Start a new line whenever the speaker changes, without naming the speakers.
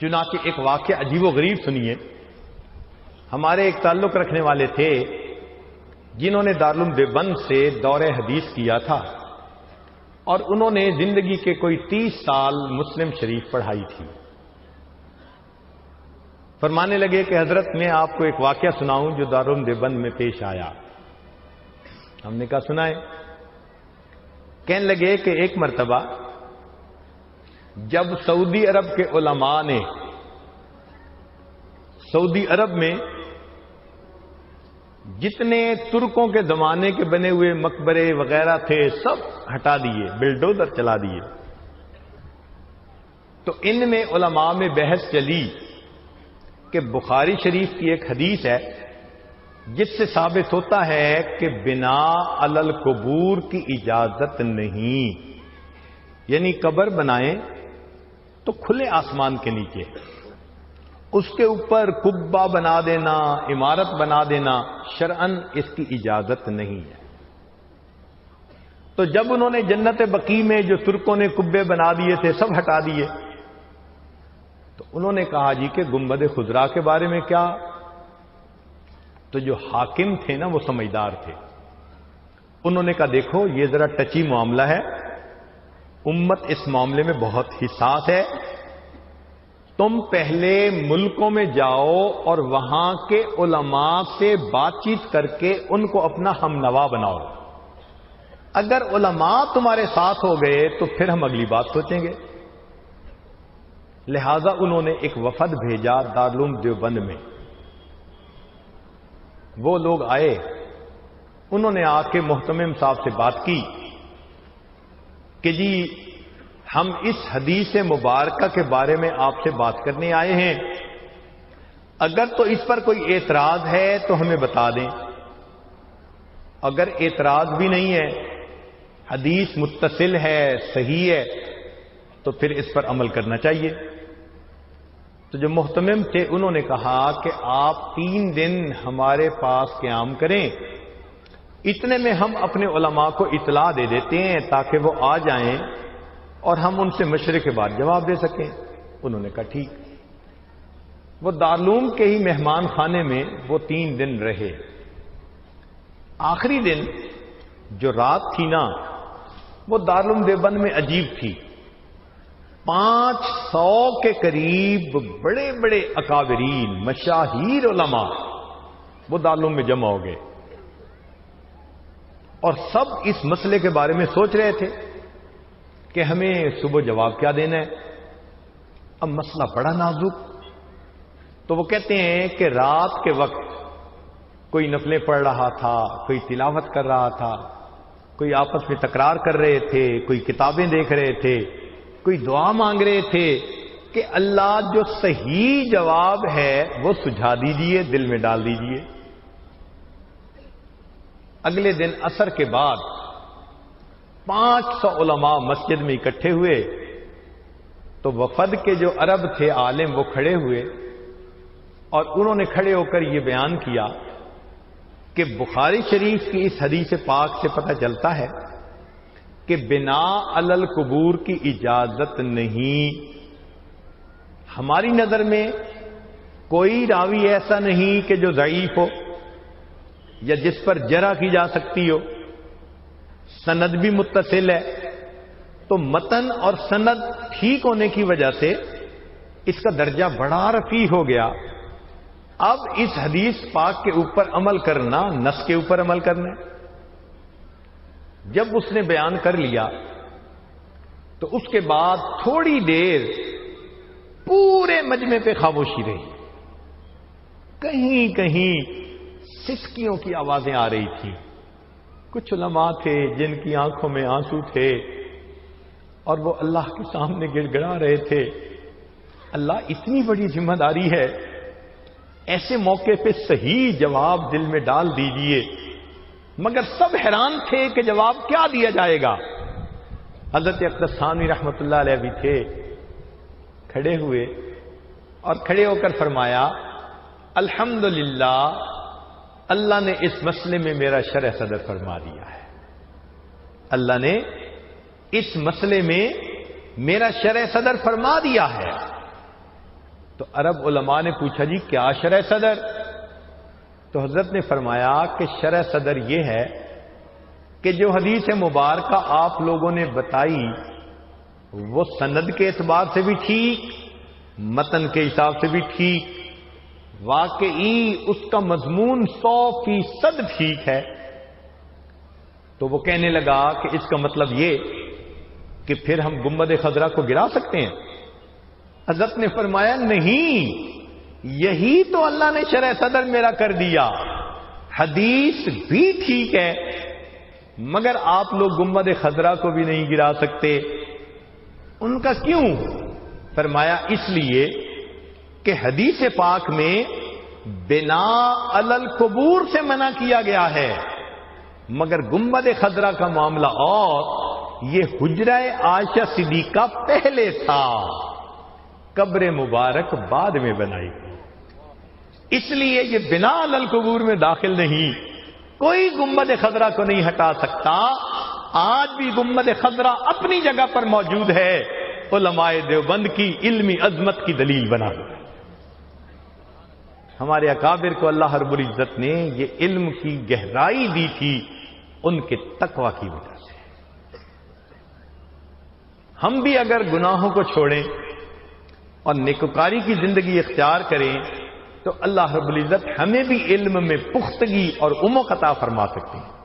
چنانچہ ایک واقعہ عجیب و غریب سنیے. ہمارے ایک تعلق رکھنے والے تھے جنہوں نے دارالعلوم دیوبند سے دورہ حدیث کیا تھا اور انہوں نے زندگی کے کوئی 30 سال مسلم شریف پڑھائی تھی. فرمانے لگے کہ حضرت میں آپ کو ایک واقعہ سناؤں جو دارالعلوم دیوبند میں پیش آیا. ہم نے کہا سنائیں. کہنے لگے کہ ایک مرتبہ جب سعودی عرب کے علماء نے سعودی عرب میں جتنے ترکوں کے زمانے کے بنے ہوئے مقبرے وغیرہ تھے سب ہٹا دیے، بلڈوزر چلا دیے، تو ان میں علماء میں بحث چلی کہ بخاری شریف کی ایک حدیث ہے جس سے ثابت ہوتا ہے کہ بنا علی القبور کی اجازت نہیں، یعنی قبر بنائیں تو کھلے آسمان کے نیچے، اس کے اوپر قبہ بنا دینا، عمارت بنا دینا، شرعاً اس کی اجازت نہیں ہے. تو جب انہوں نے جنت بقیع میں جو ترکوں نے قبے بنا دیے تھے سب ہٹا دیے، تو انہوں نے کہا جی کہ گنبد خضرا کے بارے میں کیا؟ تو جو حاکم تھے نا وہ سمجھدار تھے، انہوں نے کہا دیکھو یہ ذرا ٹچی معاملہ ہے، امت اس معاملے میں بہت حساس ہے، تم پہلے ملکوں میں جاؤ اور وہاں کے علماء سے بات چیت کر کے ان کو اپنا ہم نوا بناؤ، اگر علماء تمہارے ساتھ ہو گئے تو پھر ہم اگلی بات سوچیں گے. لہذا انہوں نے ایک وفد بھیجا دارالعلوم دیوبند میں. وہ لوگ آئے، انہوں نے آ کے محتمم صاحب سے بات کی کہ جی ہم اس حدیث مبارکہ کے بارے میں آپ سے بات کرنے آئے ہیں، اگر تو اس پر کوئی اعتراض ہے تو ہمیں بتا دیں، اگر اعتراض بھی نہیں ہے، حدیث متصل ہے، صحیح ہے، تو پھر اس پر عمل کرنا چاہیے. تو جو محتمم تھے انہوں نے کہا کہ آپ 3 دن ہمارے پاس قیام کریں، اتنے میں ہم اپنے علماء کو اطلاع دے دیتے ہیں تاکہ وہ آ جائیں اور ہم ان سے مشورے کے بعد جواب دے سکیں. انہوں نے کہا ٹھیک. وہ دارالعلوم کے ہی مہمان خانے میں وہ 3 دن رہے. آخری دن جو رات تھی نا وہ دارالعلوم دیوبند میں عجیب تھی. 500 کے قریب بڑے بڑے اکابرین مشاہیر علماء وہ دارالعلوم میں جمع ہو گئے اور سب اس مسئلے کے بارے میں سوچ رہے تھے کہ ہمیں صبح جواب کیا دینا ہے. اب مسئلہ بڑا نازک. تو وہ کہتے ہیں کہ رات کے وقت کوئی نفلیں پڑھ رہا تھا، کوئی تلاوت کر رہا تھا، کوئی آپس میں تکرار کر رہے تھے، کوئی کتابیں دیکھ رہے تھے، کوئی دعا مانگ رہے تھے کہ اللہ جو صحیح جواب ہے وہ سجھا دیجئے، دل میں ڈال دیجئے. اگلے دن عصر کے بعد 500 علماء مسجد میں اکٹھے ہوئے تو وفد کے جو عرب تھے عالم وہ کھڑے ہوئے اور انہوں نے کھڑے ہو کر یہ بیان کیا کہ بخاری شریف کی اس حدیث پاک سے پتہ چلتا ہے کہ بنا علی القبور کی اجازت نہیں. ہماری نظر میں کوئی راوی ایسا نہیں کہ جو ضعیف ہو یا جس پر جرح کی جا سکتی ہو، سند بھی متصل ہے، تو متن اور سند ٹھیک ہونے کی وجہ سے اس کا درجہ بڑا رفیع ہو گیا. اب اس حدیث پاک کے اوپر عمل کرنا نص کے اوپر عمل کرنا. جب اس نے بیان کر لیا تو اس کے بعد تھوڑی دیر پورے مجمع پہ خاموشی رہی. کہیں کہیں سسکیوں کی آوازیں آ رہی تھی. کچھ علماء تھے جن کی آنکھوں میں آنسو تھے اور وہ اللہ کے سامنے گڑ گڑا رہے تھے. اللہ اتنی بڑی ذمہ داری ہے، ایسے موقع پہ صحیح جواب دل میں ڈال دیجئے. مگر سب حیران تھے کہ جواب کیا دیا جائے گا. حضرت اقدس ثانوی رحمۃ اللہ علیہ بھی تھے، کھڑے ہوئے اور کھڑے ہو کر فرمایا الحمدللہ اللہ نے اس مسئلے میں میرا شرح صدر فرما دیا ہے. اللہ نے اس مسئلے میں میرا شرح صدر فرما دیا ہے. تو عرب علماء نے پوچھا جی کیا شرح صدر؟ تو حضرت نے فرمایا کہ شرح صدر یہ ہے کہ جو حدیث مبارکہ آپ لوگوں نے بتائی وہ سند کے اعتبار سے بھی ٹھیک، متن کے حساب سے بھی ٹھیک، واقعی اس کا مضمون 100% ٹھیک ہے۔ تو وہ کہنے لگا کہ اس کا مطلب یہ کہ پھر ہم گنبد خضرا کو گرا سکتے ہیں؟ حضرت نے فرمایا نہیں، یہی تو اللہ نے شرح صدر میرا کر دیا، حدیث بھی ٹھیک ہے مگر آپ لوگ گنبد خضرا کو بھی نہیں گرا سکتے۔ ان کا کیوں؟ فرمایا اس لیے کہ حدیث پاک میں بنا علی القبور سے منع کیا گیا ہے، مگر گنبد خضرا کا معاملہ اور یہ حجرہ عائشہ صدیقہ پہلے تھا، قبر مبارک بعد میں بنائی گئی، اس لیے یہ بنا علی القبور میں داخل نہیں، کوئی گنبد خضرا کو نہیں ہٹا سکتا۔ آج بھی گنبد خضرا اپنی جگہ پر موجود ہے، علماء دیوبند کی علمی عظمت کی دلیل بنا ہوا ہے۔ ہمارے اکابر کو اللہ رب العزت نے یہ علم کی گہرائی دی تھی ان کے تقوی کی وجہ سے۔ ہم بھی اگر گناہوں کو چھوڑیں اور نیکوکاری کی زندگی اختیار کریں تو اللہ رب العزت ہمیں بھی علم میں پختگی اور عمق عطا فرما سکتے ہیں۔